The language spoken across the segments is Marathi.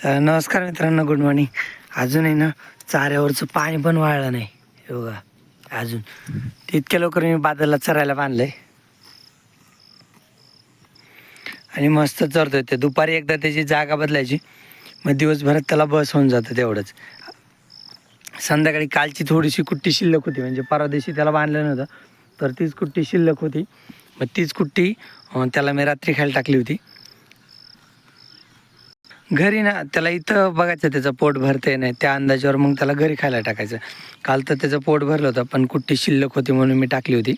तर नमस्कार मित्रांनो, गुड मॉर्निंग. अजून आहे ना चाऱ्यावरचं पाणी पण वाळलं नाही हे बघा अजून. इतक्या लवकर मी बादलला चरायला बांधलंय आणि मस्त चरतोय ते. दुपारी एकदा त्याची जागा बदलायची, मग दिवसभरात त्याला बस होऊन जातं तेवढंच. संध्याकाळी कालची थोडीशी कुट्टी शिल्लक होती, म्हणजे परवा दिवशी त्याला बांधलं नव्हतं तर तीच कुट्टी शिल्लक होती. मग तीच कुट्टी त्याला मी रात्री खायला टाकली होती. घरी ना त्याला इथं बघायचं त्याचं पोट भरते नाही, त्या अंदाजावर मग त्याला घरी खायला टाकायचं. काल तर त्याचं पोट भरलं होतं, पण कुट्टी शिल्लक होती म्हणून मी टाकली होती.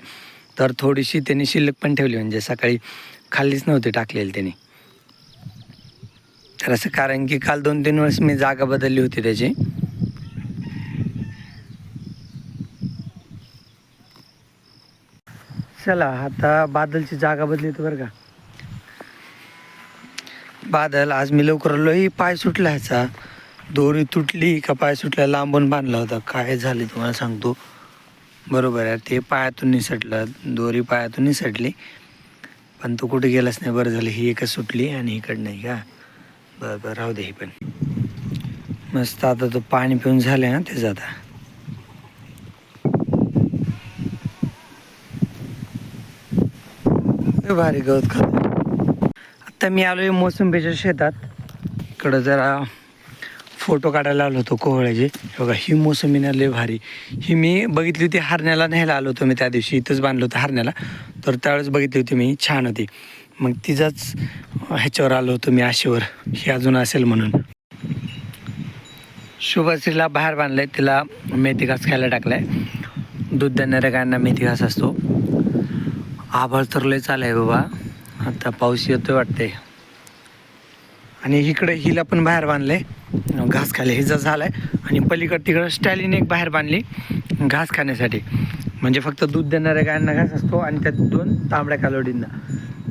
तर थोडीशी त्यांनी शिल्लक पण ठेवली, म्हणजे सकाळी खाल्लीच नव्हती टाकलेली त्यांनी. तर असं कारण की काल 2-3 वेळेस मी जागा बदलली होती त्याची. चला आता बादलची जागा बदली होती बरं का. बादल आज मी लवकर आलो. ही पाय सुटला ह्याचा, दोरी तुटली का पाय सुटला, लांबून बांधला होता. काय झाले तुम्हाला सांगतो. बरोबर आहे, ते पायातून निसटलं, दोरी पायातून निसटली, पण तो कुठे गेलाच नाही. बरं झालं, ही एकच सुटली आणि इकडं नाही का. बरं राहू दे. ही पण मस्त. आता तो पाणी पिऊन झालं ना त्याचं. आता भारी गवत खात. आता मी आलो आहे मोसंबीच्या शेतात. इकडं जरा फोटो काढायला आलो होतो कोहळ्याचे. बघा ही मोसंबी ना लय भारी. ही मी बघितली होती हरण्याला न्यायला आलो होतो मी त्या दिवशी. इथंच बांधलं होतं हरण्याला, तर त्यावेळेस बघितली होती मी, छान होती. मग तिचाच ह्याच्यावर आलो होतो मी, आशेवर, ही अजून असेल म्हणून. शुभश्रीला बाहेर बांधलं आहे, तिला मेथी घास खायला टाकला आहे. दूध देणाऱ्या गायांना मेथी घास असतो. आभाळ तर लय चालू बाबा, आता पाऊस येतोय वाटते. आणि इकडे हिला पण बाहेर बांधले घास खायला, हिचा झाला आहे. आणि पलीकडे तिकडं स्टॅलिन एक बाहेर बांधली घास खाण्यासाठी, म्हणजे फक्त दूध देणाऱ्या गायांना घास असतो आणि त्यात 2 तांबड्या कालवडींना.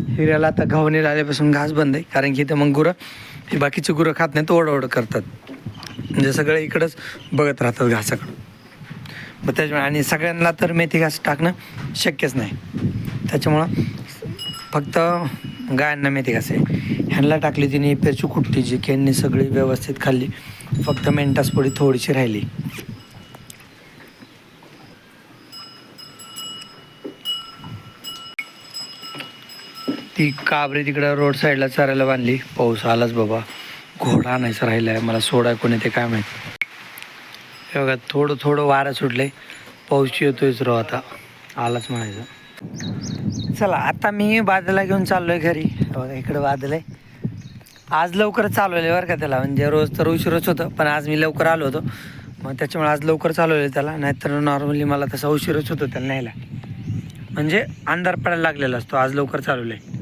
हिऱ्याला आता घावणीला आल्यापासून घास बंद आहे, कारण की इथं मग गुरं, ही बाकीची गुरं खात नाहीत, ओढ करतात, म्हणजे सगळे इकडंच बघत राहतात घासाकडं. मग त्याच्यामुळे आणि सगळ्यांना तर मेथी घास टाकणं शक्यच नाही, त्याच्यामुळं फक्त गायांना मेथी घास आहे. ह्यांना टाकली तिने पेरची कुट्टी, जी की सगळी व्यवस्थित खाल्ली, फक्त मेंटास पोळी थोडीशी राहिली. ती काबरी तिकडं रोड साईडला चरायला बांधली. पाऊस आलाच बाबा, घोडा आणायचा राहिला आहे मला, सोडाय कोणी ते काय माहीत. हे बघा थोडं थोडं वारं सुटले, पाऊस येतोयच राव, आता आलाच म्हणायचं. चला आता मी बादला घेऊन चाललो आहे घरी. बघा इकडं बादल आहे. आज लवकरच चालवलं बरं का त्याला, म्हणजे रोज तर उशीरच होतं, पण आज मी लवकर आलो होतो, मग त्याच्यामुळे आज लवकर चालवलं त्याला. नाहीतर नॉर्मली मला तसा उशीरच होतो त्याला न्यायला, म्हणजे अंधार पडायला लागलेला असतो. आज लवकर चालवलं आहे.